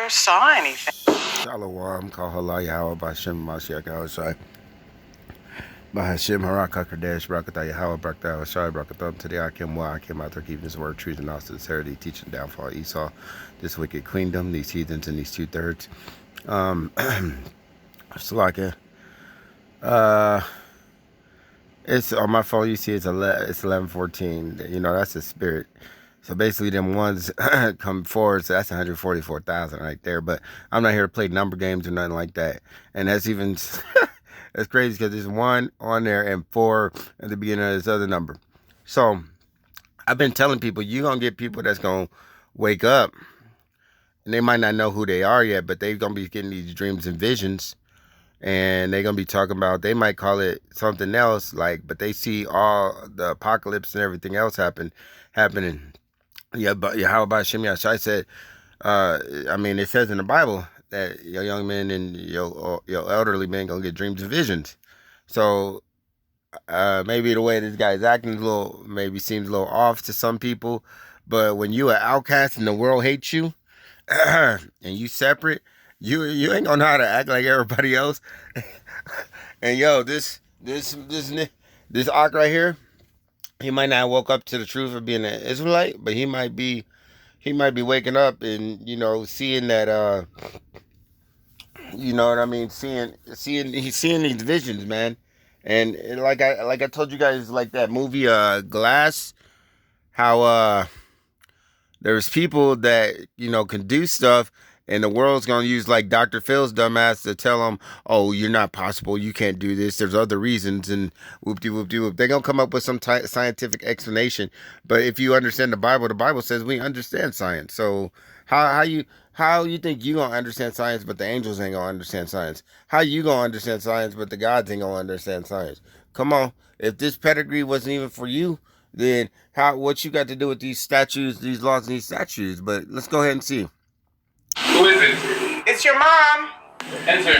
saw anything. Shalom, Kahala Yahweh Bashem Mashiach Yahushai. Bahashim Haraka Kadesh Brakata Yahweh Brakta Yahushai Brakatam. Today I came out there keeping his word, truth, and all sincerity, teaching the downfall of Esau, this wicked queendom, these heathens, and these 2/3. Salaka. It's on my phone. You see, it's 11:14. You know, that's the spirit. So basically, them ones come forward. So that's 144,000 right there. But I'm not here to play number games or nothing like that. And that's even that's crazy because there's 1 on there and 4 at the beginning of this other number. So I've been telling people, you're gonna get people that's gonna wake up, and they might not know who they are yet, but they're gonna be getting these dreams and visions. And they're going to be talking about, they might call it something else, like, but they see all the apocalypse and everything else happening. Yeah, but how about Shem Yashai said, I mean, it says in the Bible that your young men and your elderly men going to get dreams and visions. So maybe the way this guy's acting maybe seems a little off to some people. But when you an outcast and the world hates you and you separate, you ain't gonna know how to act like everybody else. And yo, this Ak right here, he might not woke up to the truth of being an Israelite, but he might be waking up and, you know, seeing that you know what I mean, he's seeing these visions, man. And like I told you guys, like that movie Glass, how there's people that, you know, can do stuff. And the world's going to use like Dr. Phil's dumbass to tell them, oh, you're not possible. You can't do this. There's other reasons. And whoop-de-whoop-de-whoop. They're going to come up with some scientific explanation. But if you understand the Bible says we understand science. So how you think you going to understand science, but the angels ain't going to understand science? How you going to understand science, but the gods ain't going to understand science? Come on. If this pedigree wasn't even for you, then what you got to do with these statues, these laws and these statues? But let's go ahead and see. Who is it? It's your mom. Enter.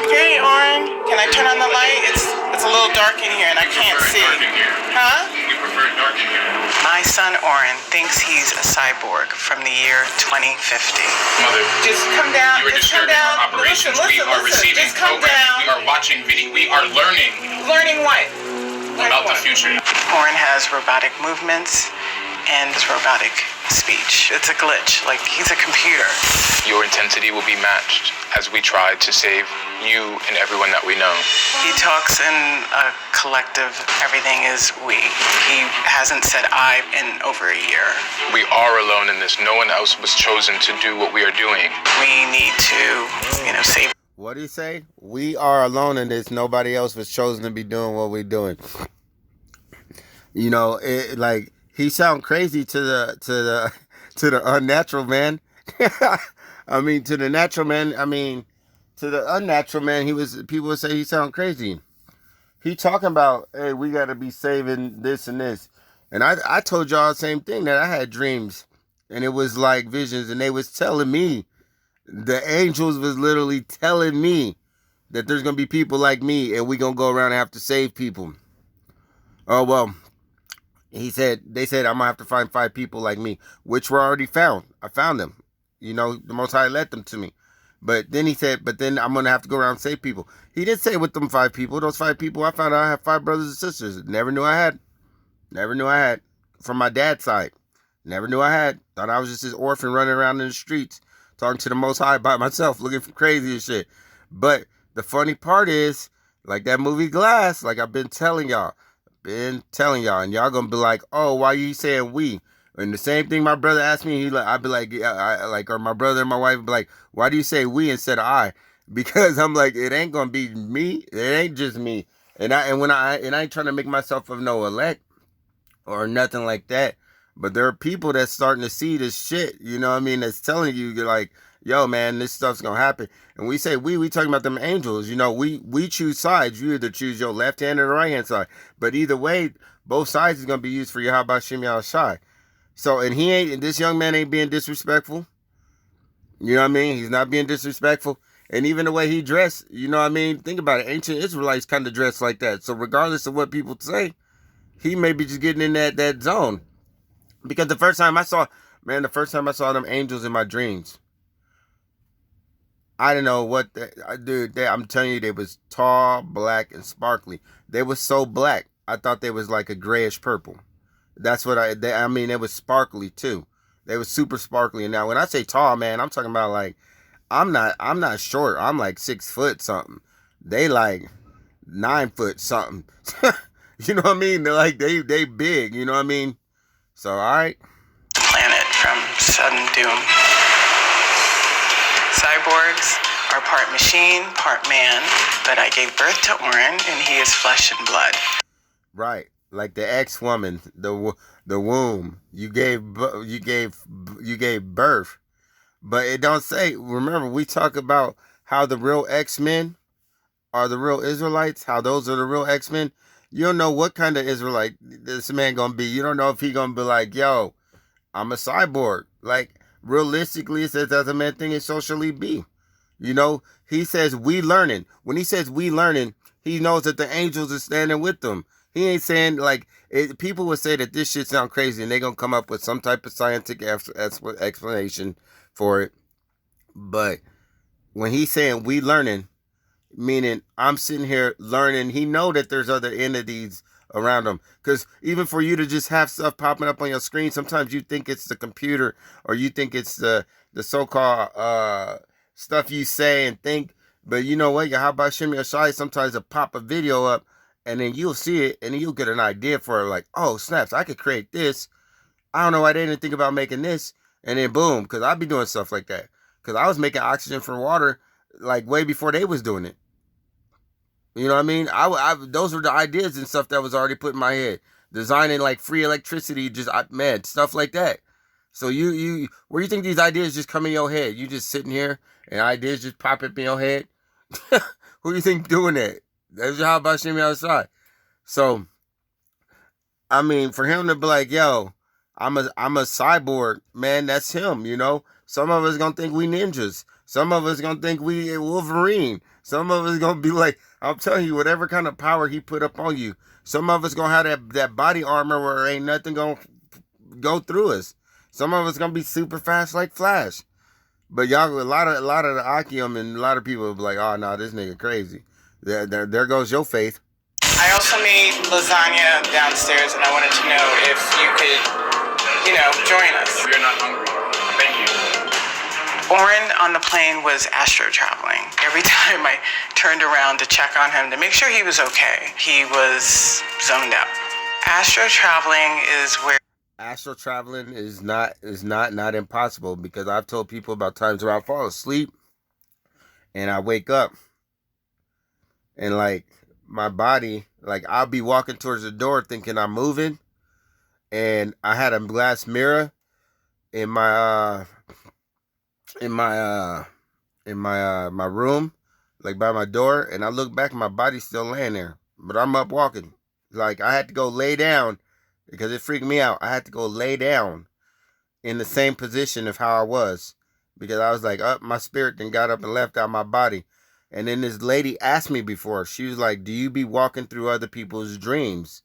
Hey, Oren. Can I turn on the light? It's a little dark in here and I can't see. Dark in here. Huh? You prefer it dark in here. My son Oren thinks he's a cyborg from the year 2050. Mother. Just come down. You are Just come disturbing down. our operations. Listen. We are receiving Just come programming. down. We are watching video. We are learning Learning what? about the future. Oren has robotic movements and robotic speech. It's a glitch, like he's a computer. Your intensity will be matched as we try to save you and everyone that we know. He talks in a collective, everything is we. He hasn't said I in over a year. We are alone in this. No one else was chosen to do what we are doing. We need to, save. What did he say? We are alone in this. Nobody else was chosen to be doing what we're doing. You know, he sound crazy to the unnatural man. I mean, to the natural man. I mean, to the unnatural man. People would say he sound crazy. He talking about, hey, we got to be saving this and this. And I told y'all the same thing, that I had dreams, and it was like visions, and they was telling me, the angels was literally telling me that there's gonna be people like me, and we gonna go around and have to save people. Oh well. They said I'm gonna have to find 5 people like me, which were already found. I found them. You know, the Most High led them to me. But then he said, but then I'm gonna have to go around and save people. He didn't say with them 5 people. Those 5 people, I found out I have 5 brothers and sisters. Never knew I had. From my dad's side. Never knew I had. Thought I was just this orphan running around in the streets, talking to the Most High by myself, looking for crazy and shit. But the funny part is, like that movie Glass, like I've been telling y'all, and y'all gonna be like, oh, why you saying we? And the same thing my brother asked me, I'd be like, or my brother and my wife would be like, why do you say we instead of I? Because I'm like, it ain't gonna be me. It ain't just me. And I ain't trying to make myself of no elect or nothing like that. But there are people that's starting to see this shit, you know what I mean, that's telling you, you're like, yo, man, this stuff's gonna happen. And we say we talking about them angels, you know, we choose sides. You either choose your left hand or the right hand side. But either way, both sides is gonna be used for your Yahweh Shem Yahushai. So, and this young man ain't being disrespectful. You know what I mean? He's not being disrespectful. And even the way he dressed, you know what I mean? Think about it. Ancient Israelites kind of dress like that. So regardless of what people say, he may be just getting in that zone. Because the first time I saw Man, the first time I saw them angels in my dreams, I don't know what dude. I'm telling you, they was tall, black, and sparkly. They was so black. I thought they was like a grayish purple. That's what I mean, it was sparkly too. They was super sparkly. And now when I say tall, man, I'm talking about like I'm not short. I'm like 6 foot something. They like 9 foot something. You know what I mean? They're like they big. You know what I mean? So all right. Planet from sudden doom. Cyborgs are part machine, part man, but I gave birth to Oren, and he is flesh and blood. Right, like the ex-woman, the womb. You gave birth, but it don't say. Remember, we talk about how the real X-Men are the real Israelites. How those are the real X-Men. You don't know what kind of Israelite this man gonna be. You don't know if he gonna be like, yo, I'm a cyborg. Like, realistically, it says as a man thing is socially be. You know, he says we learning. When he says we learning, he knows that the angels are standing with them. He ain't saying like people would say that this shit sound crazy and they gonna come up with some type of scientific explanation for it. But when he's saying we learning, meaning I'm sitting here learning, he know that there's other entities around him. Because even for you to just have stuff popping up on your screen, sometimes you think it's the computer or you think it's the so-called stuff you say and think. But you know what? How about Shimmy Ashai? Sometimes it'll pop a video up and then you'll see it and you'll get an idea for it. Like, oh, snaps, I could create this. I don't know why they didn't think about making this. And then boom, because I'll be doing stuff like that. Because I was making oxygen for water like way before they was doing it. You know what I mean? Those were the ideas and stuff that was already put in my head. Designing like free electricity, man, stuff like that. So you where you think these ideas just come in your head? You just sitting here and ideas just pop up in your head? Who do you think doing that? That's how about Shimmy outside. So, I mean, for him to be like, yo, I'm a cyborg, man, that's him, you know? Some of us gonna think we ninjas. Some of us gonna think we Wolverine. Some of us gonna be like, I'm telling you, whatever kind of power he put up on you. Some of us gonna have that body armor where ain't nothing gonna go through us. Some of us gonna be super fast like Flash. But y'all, a lot of the Akium and a lot of people will be like, oh no, this nigga crazy. There goes your faith. I also made lasagna downstairs, and I wanted to know if you could, join us. If you're not hungry, thank you. Oren on the plane was astro traveling. Every time I turned around to check on him to make sure he was okay, he was zoned out. Astro traveling is where Astral traveling is not impossible, because I've told people about times where I fall asleep and I wake up and like my body, like I'll be walking towards the door thinking I'm moving, and I had a glass mirror in my my room, like by my door, and I look back and my body's still laying there, but I'm up walking. Like I had to go lay down because it freaked me out. I had to go lay down in the same position of how I was, because I was like, my spirit then got up and left out my body. And then this lady asked me before, she was like, do you be walking through other people's dreams?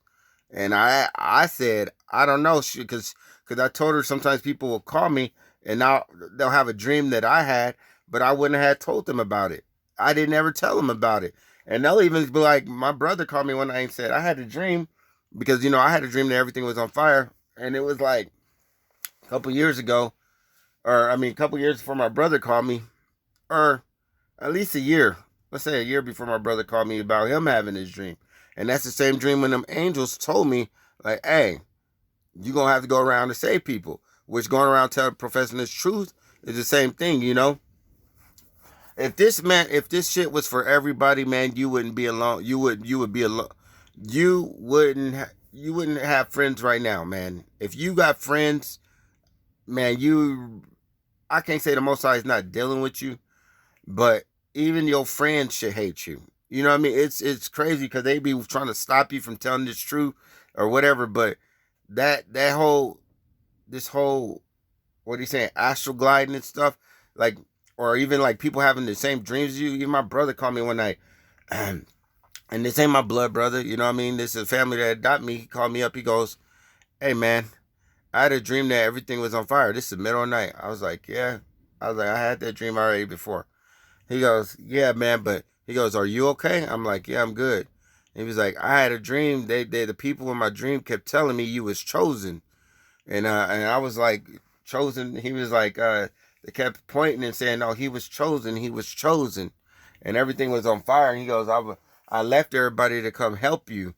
And I said, I don't know, because I told her sometimes people will call me and now they'll have a dream that I had, but I wouldn't have told them about it. I didn't ever tell them about it. And they'll even be like, my brother called me one night and said, I had a dream, because, I had a dream that everything was on fire. And it was like a couple years ago, a couple years before my brother called me, or at least a year. Let's say a year before my brother called me about him having his dream. And that's the same dream when them angels told me, like, hey, you're going to have to go around and save people. Which going around professing this truth is the same thing, If this shit was for everybody, man, you wouldn't be alone. You would be alone. You wouldn't have friends right now, man. If you got friends, man, I can't say the Most High is not dealing with you, but even your friends should hate you. You know what I mean? It's crazy because they be trying to stop you from telling this truth or whatever. But this whole, what are you saying, astral gliding and stuff, like, or even like people having the same dreams as you. Even my brother called me one night, and this ain't my blood brother. You know what I mean? This is a family that adopted me. He called me up. He goes, hey man, I had a dream that everything was on fire. This is the middle of the night. I was like, yeah. I was like, I had that dream already before. He goes, yeah, man, but he goes, are you okay? I'm like, yeah, I'm good. And he was like, I had a dream. The people in my dream kept telling me you was chosen. And I was like, chosen. He was like, they kept pointing and saying, no, he was chosen. He was chosen. And everything was on fire. And he goes, I left everybody to come help you.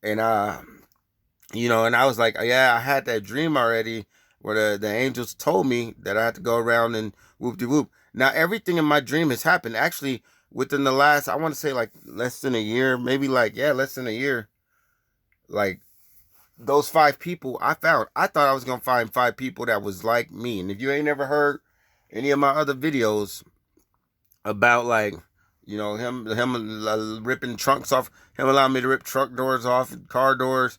And, and I was like, yeah, I had that dream already where the angels told me that I had to go around and whoop de whoop. Now, everything in my dream has happened. Actually, within the last, I want to say like less than a year, maybe like, yeah, less than a year. Like, those 5 people I found, I thought I was going to find 5 people that was like me. And if you ain't never heard any of my other videos about like, him ripping trunks off, him allowing me to rip truck doors off, car doors,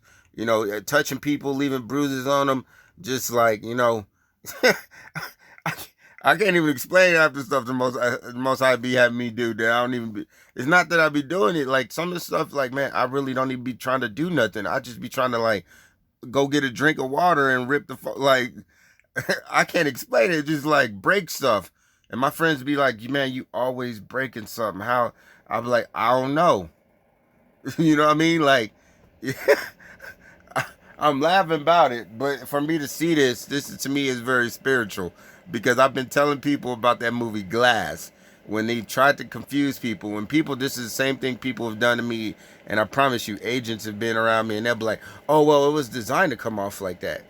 touching people, leaving bruises on them, just like, I can't even explain half the stuff the most I be having me do that I don't even be. It's not that I be doing it. Like some of the stuff, like man, I really don't even be trying to do nothing. I just be trying to like go get a drink of water and rip like I can't explain it. Just like break stuff. And my friends be like, man, you always breaking something. How? I be like, I don't know. You know what I mean? Like, I'm laughing about it, but for me to see this to me is very spiritual because I've been telling people about that movie Glass when they tried to confuse people. When people, this is the same thing people have done to me, and I promise you, agents have been around me and they'll be like, oh, well, it was designed to come off like that.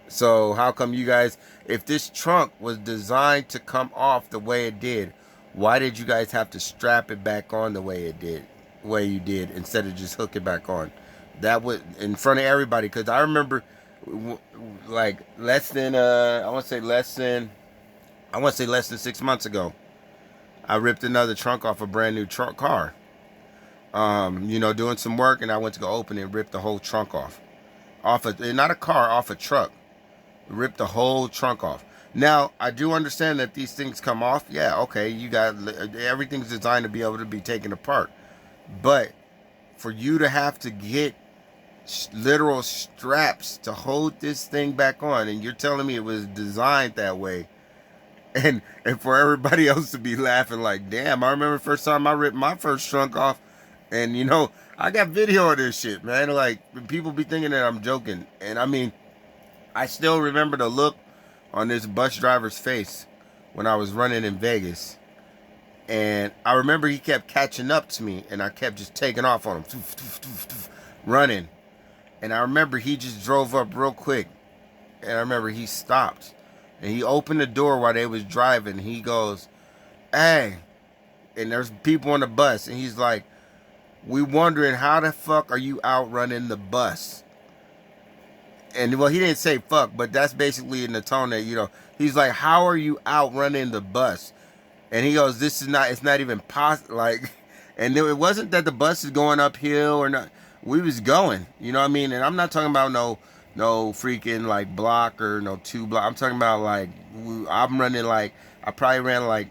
So how come you guys, if this trunk was designed to come off the way it did, why did you guys have to strap it back on the way you did, instead of just hook it back on? That would, in front of everybody, because I remember, like less than I want to say less than 6 months ago, I ripped another trunk off a brand new trunk car. Doing some work, and I went to go open it and rip the whole trunk off not a car, off a truck. Rip the whole trunk off. Now, I do understand that these things come off. Yeah, okay, everything's designed to be able to be taken apart. But for you to have to get literal straps to hold this thing back on, and you're telling me it was designed that way, and for everybody else to be laughing like, damn, I remember the first time I ripped my first trunk off, and I got video of this shit, man. Like, people be thinking that I'm joking, and I mean, I still remember the look on this bus driver's face when I was running in Vegas. And I remember he kept catching up to me, and I kept just taking off on him, running. And I remember he just drove up real quick. And I remember he stopped. And he opened the door while they was driving. He goes, hey. And there's people on the bus. And he's like, we wondering how the fuck are you outrunning the bus? And well, he didn't say fuck, but that's basically in the tone that, he's like, how are you outrunning the bus? And he goes, it's not even possible. Like, and it wasn't that the bus is going uphill or not. We was going, you know what I mean? And I'm not talking about no freaking like block or no 2 block. I'm talking about like, I'm running like, I probably ran like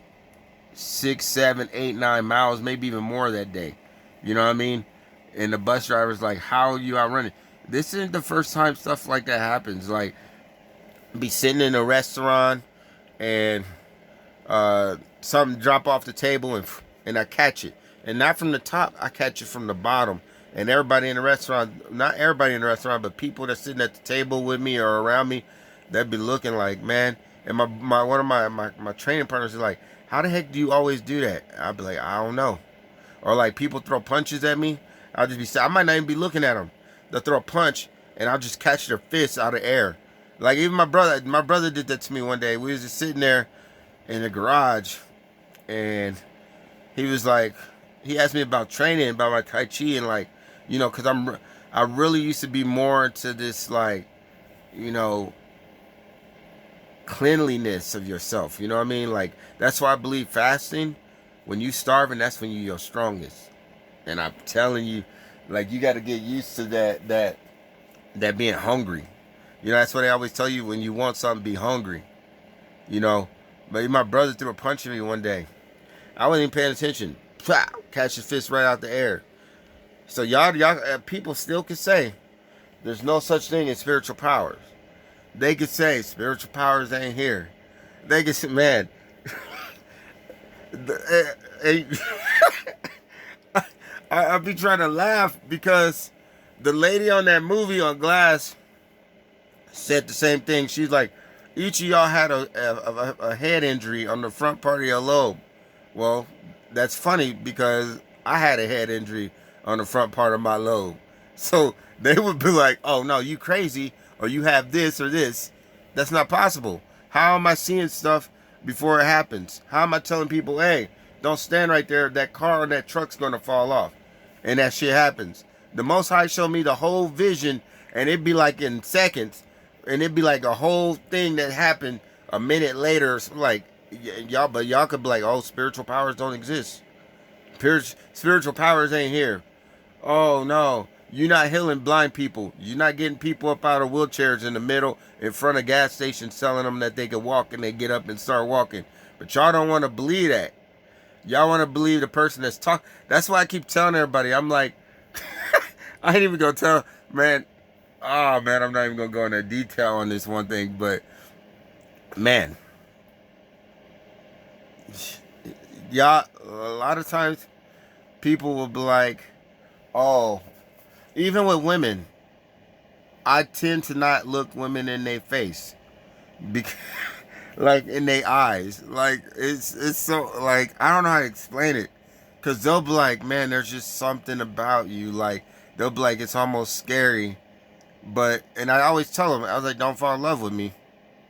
6, 7, 8, 9 miles, maybe even more that day. You know what I mean? And the bus driver's like, how are you outrunning? This isn't the first time stuff like that happens. Like, be sitting in a restaurant and something drop off the table and I catch it. And not from the top, I catch it from the bottom. And everybody in the restaurant, not everybody in the restaurant, but people that's sitting at the table with me or around me, they'd be looking like, man. And one of my training partners is like, how the heck do you always do that? I'd be like, I don't know. Or like people throw punches at me, I'll just be, I might not even be looking at them. They'll throw a punch and I'll just catch their fists out of air. Like even my brother did that to me one day. We was just sitting there in the garage and he was like, he asked me about training, about my Tai Chi, and like, cause I really used to be more into this like, cleanliness of yourself. You know what I mean? Like, that's why I believe fasting, when you starving, that's when you're your strongest. And I'm telling you, like, you got to get used to that being hungry. That's what they always tell you, when you want something, be hungry. But my brother threw a punch at me one day. I wasn't even paying attention. Catch his fist right out the air. So y'all people still can say there's no such thing as spiritual powers. They could say spiritual powers ain't here. They could say, man, eh, I be trying to laugh because the lady on that movie on Glass said the same thing. She's like, each of y'all had a head injury on the front part of your lobe. Well, that's funny because I had a head injury on the front part of my lobe. So they would be like, oh no, you crazy, or you have this or this. That's not possible. How am I seeing stuff before it happens? How am I telling people, hey, don't stand right there, that car or that truck's gonna fall off? And that shit happens. The Most High showed me the whole vision, and it'd be like in seconds, and it'd be like a whole thing that happened a minute later. Like y'all, but y'all could be like, oh, spiritual powers don't exist. Spiritual powers ain't here. Oh no, you're not healing blind people. You're not getting people up out of wheelchairs in the middle in front of gas stations telling them that they can walk and they get up and start walking. But y'all don't want to believe that. Y'all want to believe the person that's talking. That's why I keep telling everybody. I'm like, I ain't even gonna tell, man. Oh man, I'm not even gonna go into detail on this one thing, but man, y'all, a lot of times people will be like, oh, even with women, I tend to not look women in their face, because, like in their eyes. Like it's so like I don't know how to explain it, cause they'll be like, man, there's just something about you. Like they'll be like, it's almost scary. But and I always tell them, I was like, don't fall in love with me.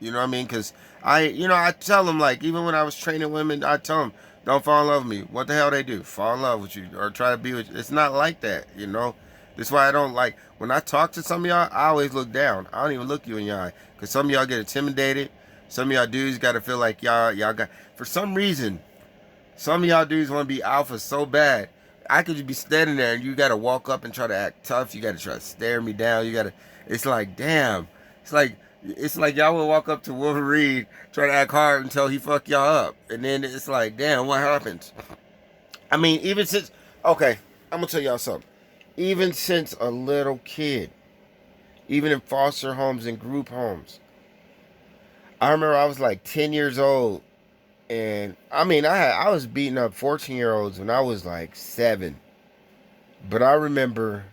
You know what I mean? Cause I tell them, like, even when I was training women, I tell them, don't fall in love with me. What the hell they do? Fall in love with you or try to be with you. It's not like that, you know? That's why I don't like, when I talk to some of y'all, I always look down. I don't even look you in your eye. Cause some of y'all get intimidated. Some of y'all dudes got to feel like y'all got, for some reason, some of y'all dudes want to be alpha so bad. I could just be standing there and you got to walk up and try to act tough. You got to try to stare me down. You got to, it's like, damn. It's like y'all will walk up to Wolverine, try to act hard until he fuck y'all up. And then it's like, damn, what happens? I mean, even since, okay, I'm going to tell y'all something. Even since a little kid, even in foster homes and group homes, I remember I was like 10 years old. And I mean, I was beating up 14-year-olds when I was like 7. But I remember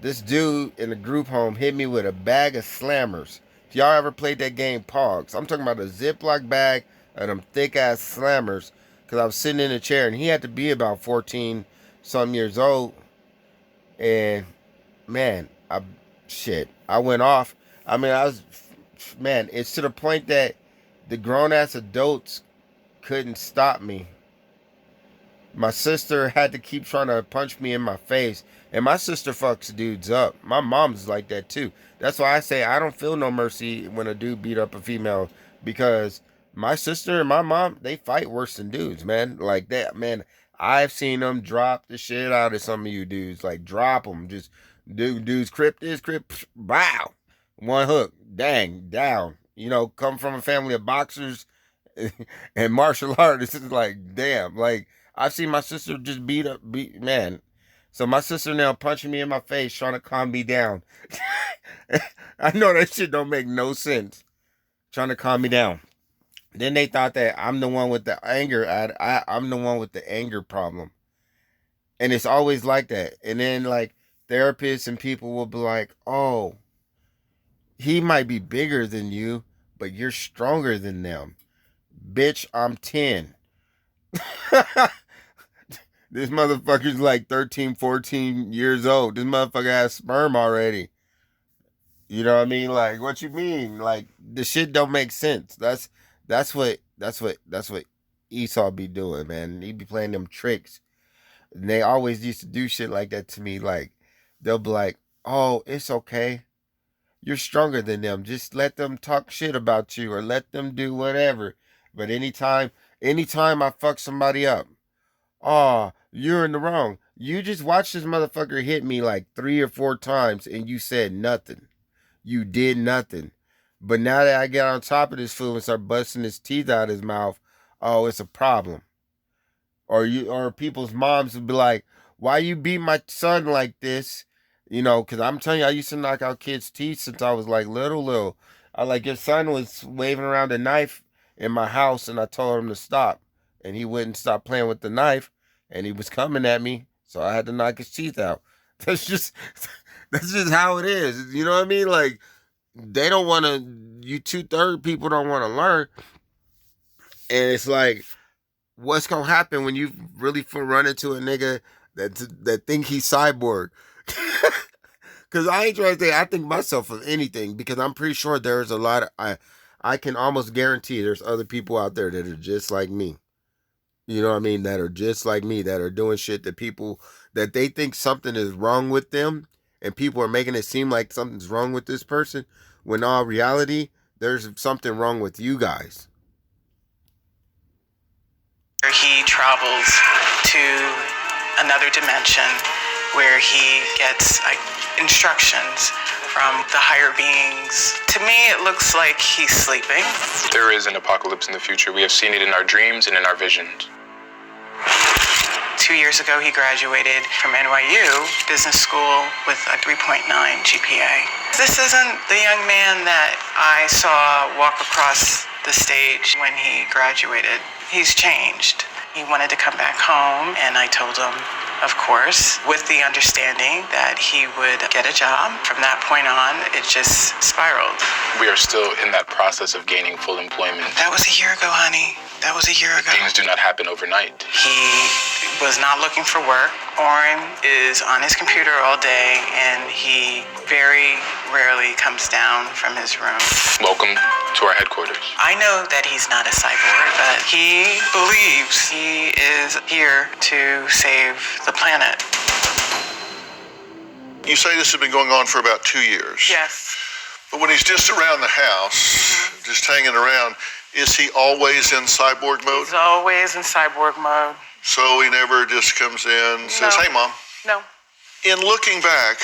this dude in a group home hit me with a bag of slammers. If y'all ever played that game Pogs, I'm talking about a Ziploc bag of them thick ass slammers. Because I was sitting in a chair and he had to be about 14 some years old. And man, I went off. I mean, man, it's to the point that the grown ass adults couldn't stop me. My sister had to keep trying to punch me in my face. And my sister fucks dudes up. My mom's like that too. That's why I say I don't feel no mercy when a dude beat up a female. Because my sister and my mom, they fight worse than dudes, man. Like that, man. I've seen them drop the shit out of some of you dudes. Like drop them. Just dudes crip this, crip, bow. One hook. Dang, down. Come from a family of boxers and martial artists. It's like, damn. Like, I've seen my sister just man. So my sister now punching me in my face, trying to calm me down. I know that shit don't make no sense. Trying to calm me down. Then they thought that I'm the one with the anger. I'm the one with the anger problem. And it's always like that. And then like therapists and people will be like, oh, he might be bigger than you, but you're stronger than them. Bitch, I'm 10. This motherfucker's like 13, 14 years old. This motherfucker has sperm already. You know what I mean? Like, what you mean? Like, the shit don't make sense. That's what Esau be doing, man. He be playing them tricks. And they always used to do shit like that to me. Like, they'll be like, oh, it's okay. You're stronger than them. Just let them talk shit about you or let them do whatever. But anytime I fuck somebody up, oh, you're in the wrong. You just watched this motherfucker hit me like 3 or 4 times and you said nothing. You did nothing. But now that I get on top of this fool and start busting his teeth out his mouth, oh, it's a problem. Or people's moms would be like, why you beat my son like this? Because I'm telling you, I used to knock out kids' teeth since I was like little. I like his son was waving around a knife in my house, and I told him to stop, and he wouldn't stop playing with the knife, and he was coming at me, so I had to knock his teeth out. That's just that's just how it is. You know what I mean? Like they don't want to. You 2/3 people don't want to learn, and it's like, what's gonna happen when you really run into a nigga that think he's cyborg? Because I ain't trying to say I think myself of anything, because I'm pretty sure there's a lot of I can almost guarantee there's other people out there that are just like me. You know what I mean? That are just like me, that are doing shit that people that they think something is wrong with them, and people are making it seem like something's wrong with this person, when all reality there's something wrong with you guys. He travels to another dimension where he gets instructions from the higher beings. To me, it looks like he's sleeping. There is an apocalypse in the future. We have seen it in our dreams and in our visions. 2 years ago, he graduated from NYU Business School with a 3.9 GPA. This isn't the young man that I saw walk across the stage when he graduated. He's changed. He wanted to come back home, and I told him, of course, with the understanding that he would get a job. From that point on, it just spiraled. We are still in that process of gaining full employment. That was a year ago, honey. That was a year ago. Things do not happen overnight. He was not looking for work. Oren is on his computer all day, and he very rarely comes down from his room. Welcome to our headquarters. I know that he's not a cyborg, but he believes he is here to save the planet. You say this has been going on for about 2 years. Yes. But when he's just around the house, just hanging around, is he always in cyborg mode? He's always in cyborg mode. So he never just comes in and says, hey, Mom. No. In looking back,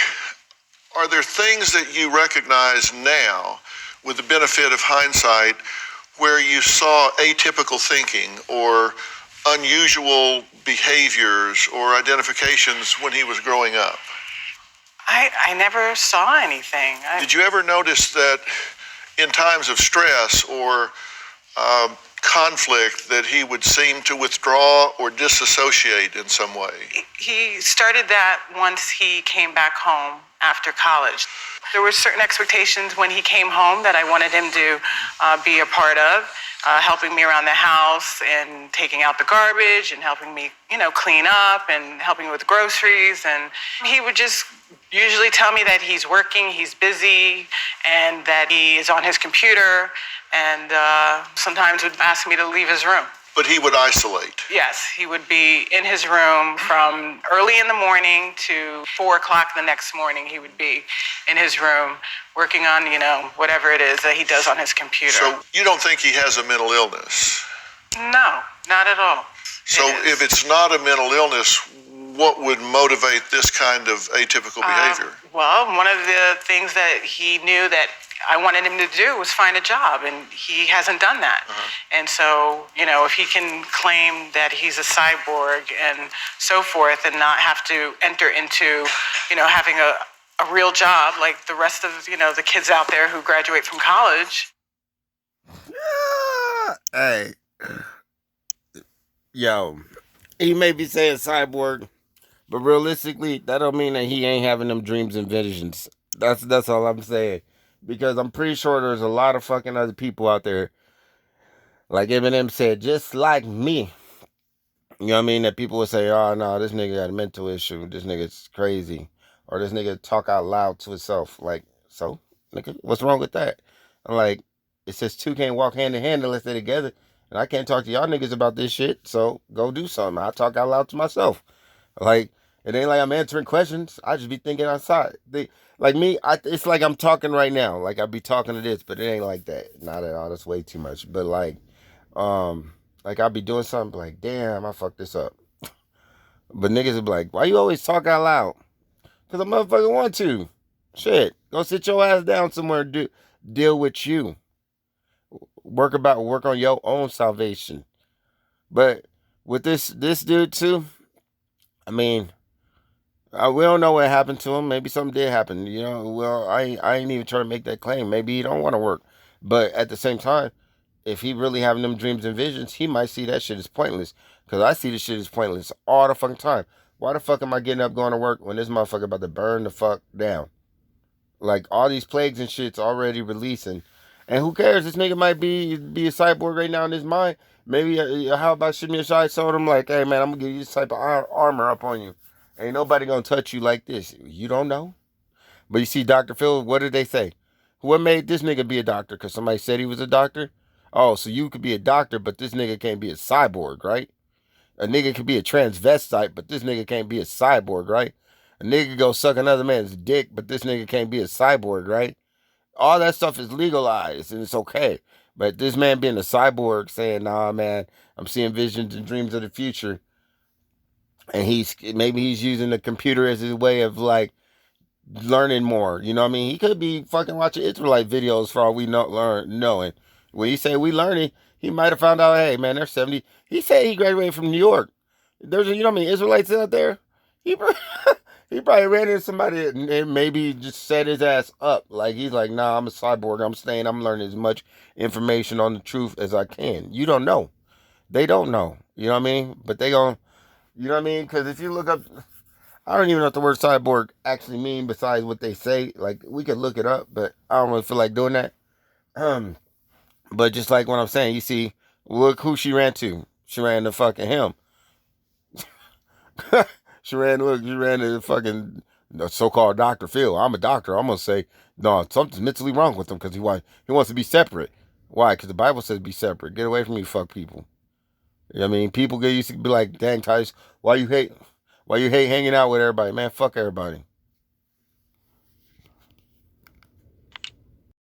are there things that you recognize now with the benefit of hindsight where you saw atypical thinking or unusual behaviors or identifications when he was growing up? I never saw anything. Did you ever notice that in times of stress or conflict that he would seem to withdraw or disassociate in some way? He started that once he came back home after college. There were certain expectations when he came home that I wanted him to be a part of, helping me around the house and taking out the garbage and helping me, clean up and helping with groceries. And he would just usually tell me that he's working, he's busy, and that he is on his computer, and sometimes would ask me to leave his room. But he would isolate. Yes, he would be in his room from early in the morning to 4 o'clock the next morning. He would be in his room working on, whatever it is that he does on his computer. So you don't think he has a mental illness? No, not at all. So if it's not a mental illness, what would motivate this kind of atypical behavior? Well, one of the things that he knew that I wanted him to do was find a job, and he hasn't done that. And so, if he can claim that he's a cyborg and so forth and not have to enter into, having a real job like the rest of, the kids out there who graduate from college. Hey. Yo, he may be saying cyborg, but realistically, that don't mean that he ain't having them dreams and visions. That's all I'm saying. Because I'm pretty sure there's a lot of fucking other people out there, like Eminem said, just like me. You know what I mean? That people would say, oh, no, this nigga got a mental issue. This nigga's crazy. Or this nigga talk out loud to himself. Like, so, nigga, what's wrong with that? I'm like, it says two can't walk hand in hand unless they're together. And I can't talk to y'all niggas about this shit. So, go do something. I talk out loud to myself. Like, it ain't like I'm answering questions. I just be thinking outside. Like me, it's like I'm talking right now. Like I be talking to this, but it ain't like that. Not at all. That's way too much. But like I'll be doing something like, damn, I fucked this up. But niggas will be like, why you always talk out loud? Because I motherfucking want to. Shit. Go sit your ass down somewhere and deal with you. Work on your own salvation. But with this dude too, I mean, we don't know what happened to him. Maybe something did happen. Well, I ain't even trying to make that claim. Maybe he don't want to work. But at the same time, if he really having them dreams and visions, he might see that shit as pointless. Because I see this shit as pointless all the fucking time. Why the fuck am I getting up going to work when this motherfucker about to burn the fuck down? Like, all these plagues and shit's already releasing. And who cares? This nigga might be a cyborg right now in his mind. Maybe, how about Shimmy Shai told him, like, hey, man, I'm going to give you this type of armor up on you. Ain't nobody going to touch you like this. You don't know. But you see, Dr. Phil, what did they say? What made this nigga be a doctor? Because somebody said he was a doctor? Oh, so you could be a doctor, but this nigga can't be a cyborg, right? A nigga could be a transvestite, but this nigga can't be a cyborg, right? A nigga go suck another man's dick, but this nigga can't be a cyborg, right? All that stuff is legalized and it's okay. But this man being a cyborg saying, nah, man, I'm seeing visions and dreams of the future. And maybe he's using the computer as his way of, like, learning more. You know what I mean? He could be fucking watching Israelite videos for all we knowing. When he say we learning, he might have found out, hey, man, there's 70. He said he graduated from New York. There's, you know what I mean, Israelites out there. He he probably ran into somebody and maybe just set his ass up. Like, he's like, nah, I'm a cyborg. I'm learning as much information on the truth as I can. You don't know. They don't know. You know what I mean? But they gon', you know what I mean? Because if you look up, I don't even know what the word cyborg actually mean besides what they say. Like, we could look it up, but I don't really feel like doing that. But just like what I'm saying, you see, look who she ran to. She ran to fucking him. She ran to fucking so-called Dr. Phil. I'm a doctor. I'm going to say, no, something's mentally wrong with him because he wants to be separate. Why? Because the Bible says be separate. Get away from me, fuck people. You know what I mean? People used to be like, dang, Tice, why you hate hanging out with everybody? Man, fuck everybody.